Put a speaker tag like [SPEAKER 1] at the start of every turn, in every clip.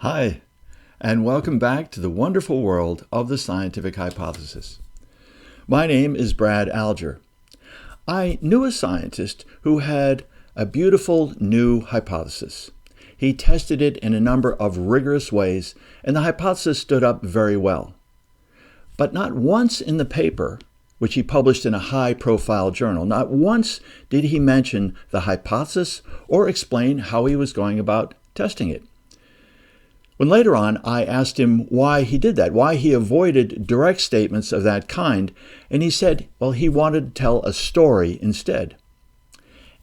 [SPEAKER 1] Hi, and welcome back to the wonderful world of the scientific hypothesis. My name is Brad Alger. I knew a scientist who had a beautiful new hypothesis. He tested it in a number of rigorous ways, and the hypothesis stood up very well. But not once in the paper, which he published in a high-profile journal, not once did he mention the hypothesis or explain how he was going about testing it. When later on I asked him why he did that, why he avoided direct statements of that kind, and he said, well, he wanted to tell a story instead.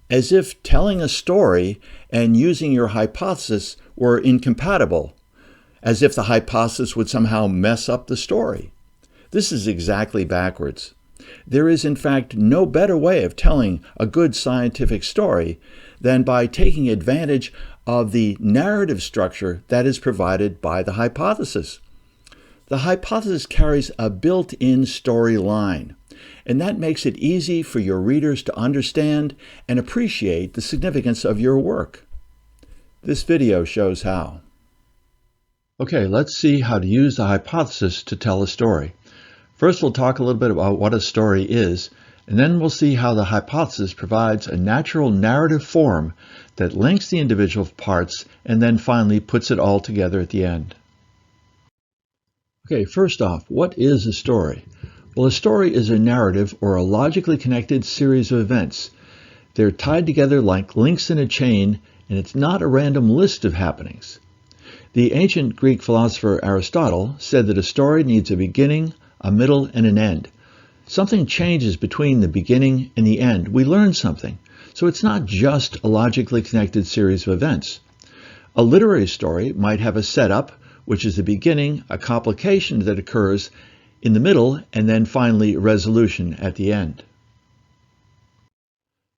[SPEAKER 1] As if telling a story and using your hypothesis were incompatible, as if the hypothesis would somehow mess up the story. This is exactly backwards. There is, in fact, no better way of telling a good scientific story than by taking advantage of the narrative structure that is provided by the hypothesis. The hypothesis carries a built-in storyline, and that makes it easy for your readers to understand and appreciate the significance of your work. This video shows how. Okay, let's see how to use the hypothesis to tell a story. First, we'll talk a little bit about what a story is, and then we'll see how the hypothesis provides a natural narrative form that links the individual parts and then finally puts it all together at the end. Okay, first off, what is a story? Well, a story is a narrative or a logically connected series of events. They're tied together like links in a chain, and it's not a random list of happenings. The ancient Greek philosopher Aristotle said that a story needs a beginning, a middle, and an end. Something changes between the beginning and the end. We learn something. So it's not just a logically connected series of events. A literary story might have a setup, which is the beginning, a complication that occurs in the middle, and then finally resolution at the end.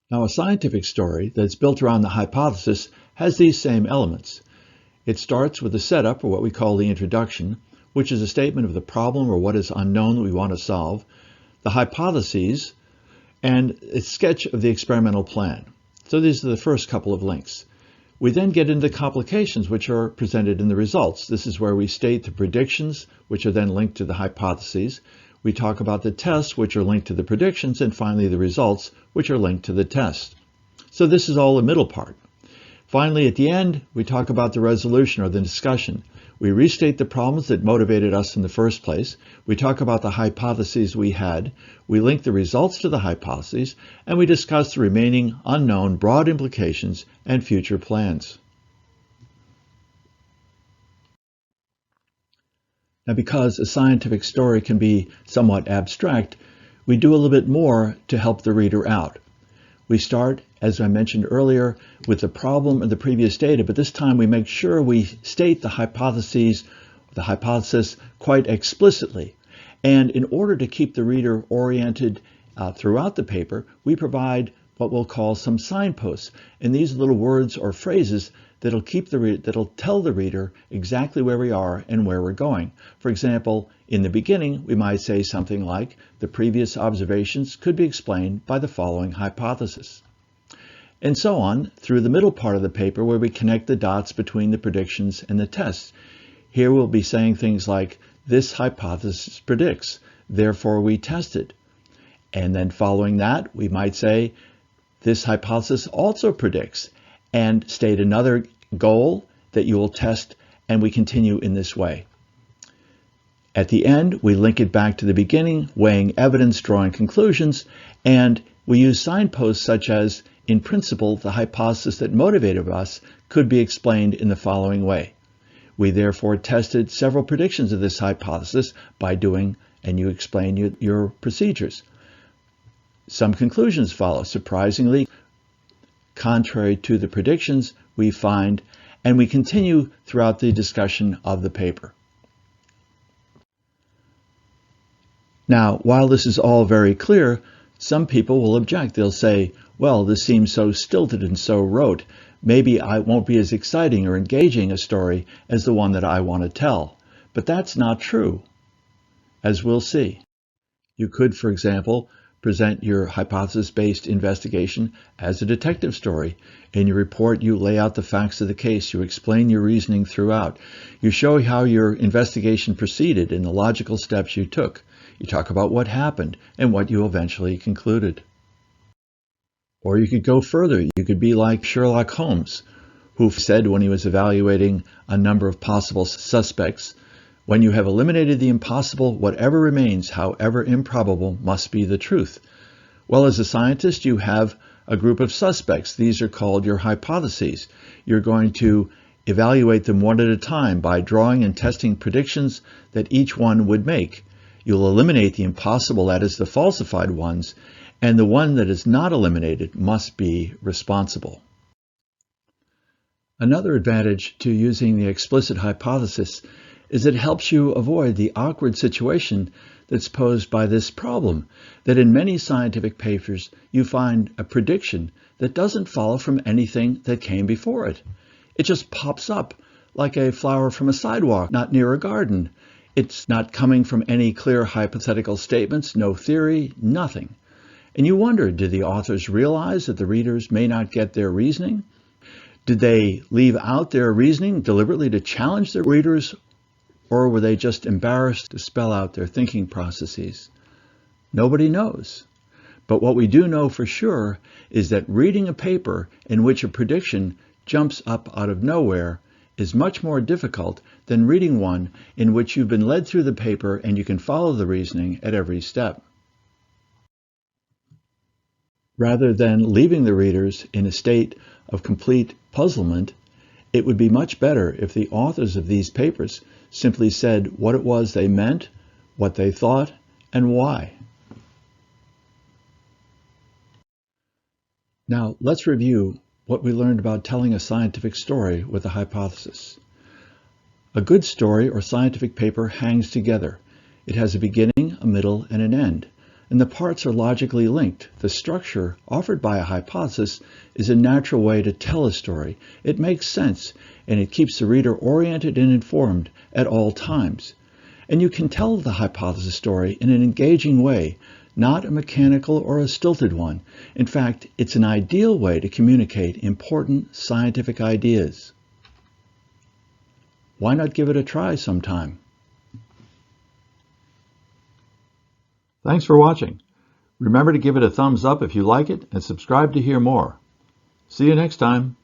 [SPEAKER 1] Now, a scientific story that's built around the hypothesis has these same elements. It starts with a setup, or what we call the introduction, which is a statement of the problem or what is unknown that we want to solve, the hypotheses, and a sketch of the experimental plan. So these are the first couple of links. We then get into the complications, which are presented in the results. This is where we state the predictions, which are then linked to the hypotheses. We talk about the tests, which are linked to the predictions, and finally the results, which are linked to the test. So this is all the middle part. Finally, at the end, we talk about the resolution or the discussion. We restate the problems that motivated us in the first place. We talk about the hypotheses we had. We link the results to the hypotheses, and we discuss the remaining unknown broad implications and future plans. Now, because a scientific story can be somewhat abstract, we do a little bit more to help the reader out. We start, as I mentioned earlier, with the problem and the previous data, but this time we make sure we state the hypothesis quite explicitly. And in order to keep the reader oriented throughout the paper, we provide what we'll call some signposts. And these are little words or phrases that'll tell the reader exactly where we are and where we're going. For example, in the beginning, we might say something like, the previous observations could be explained by the following hypothesis. And so on through the middle part of the paper where we connect the dots between the predictions and the tests. Here we'll be saying things like, this hypothesis predicts, therefore we tested. And then following that, we might say, this hypothesis also predicts, and state another goal that you will test, and we continue in this way. At the end, we link it back to the beginning, weighing evidence, drawing conclusions, and we use signposts such as, in principle, the hypothesis that motivated us could be explained in the following way. We therefore tested several predictions of this hypothesis by doing, and you explain your procedures. Some conclusions follow. Surprisingly, contrary to the predictions we find, and we continue throughout the discussion of the paper. Now, while this is all very clear, some people will object. They'll say, well, this seems so stilted and so rote. Maybe I won't be as exciting or engaging a story as the one that I want to tell. But that's not true, as we'll see. You could, for example, present your hypothesis-based investigation as a detective story. In your report, you lay out the facts of the case. You explain your reasoning throughout. You show how your investigation proceeded and the logical steps you took. You talk about what happened and what you eventually concluded. Or you could go further. You could be like Sherlock Holmes, who said when he was evaluating a number of possible suspects, "When you have eliminated the impossible, whatever remains, however improbable, must be the truth." Well, as a scientist, you have a group of suspects. These are called your hypotheses. You're going to evaluate them one at a time by drawing and testing predictions that each one would make. You'll eliminate the impossible, that is, the falsified ones, and the one that is not eliminated must be responsible. Another advantage to using the explicit hypothesis is it helps you avoid the awkward situation that's posed by this problem, that in many scientific papers you find a prediction that doesn't follow from anything that came before it. It just pops up like a flower from a sidewalk, not near a garden. It's not coming from any clear hypothetical statements, no theory, nothing. And you wonder, did the authors realize that the readers may not get their reasoning? Did they leave out their reasoning deliberately to challenge their readers? Or were they just embarrassed to spell out their thinking processes? Nobody knows. But what we do know for sure is that reading a paper in which a prediction jumps up out of nowhere is much more difficult than reading one in which you've been led through the paper and you can follow the reasoning at every step. Rather than leaving the readers in a state of complete puzzlement, it would be much better if the authors of these papers simply said what it was they meant, what they thought, and why. Now, let's review what we learned about telling a scientific story with a hypothesis. A good story or scientific paper hangs together. It has a beginning, a middle, and an end, and the parts are logically linked. The structure offered by a hypothesis is a natural way to tell a story. It makes sense, and it keeps the reader oriented and informed at all times. And you can tell the hypothesis story in an engaging way, not a mechanical or a stilted one. In fact, it's an ideal way to communicate important scientific ideas. Why not give it a try sometime? Thanks for watching. Remember to give it a thumbs up if you like it and subscribe to hear more. See you next time.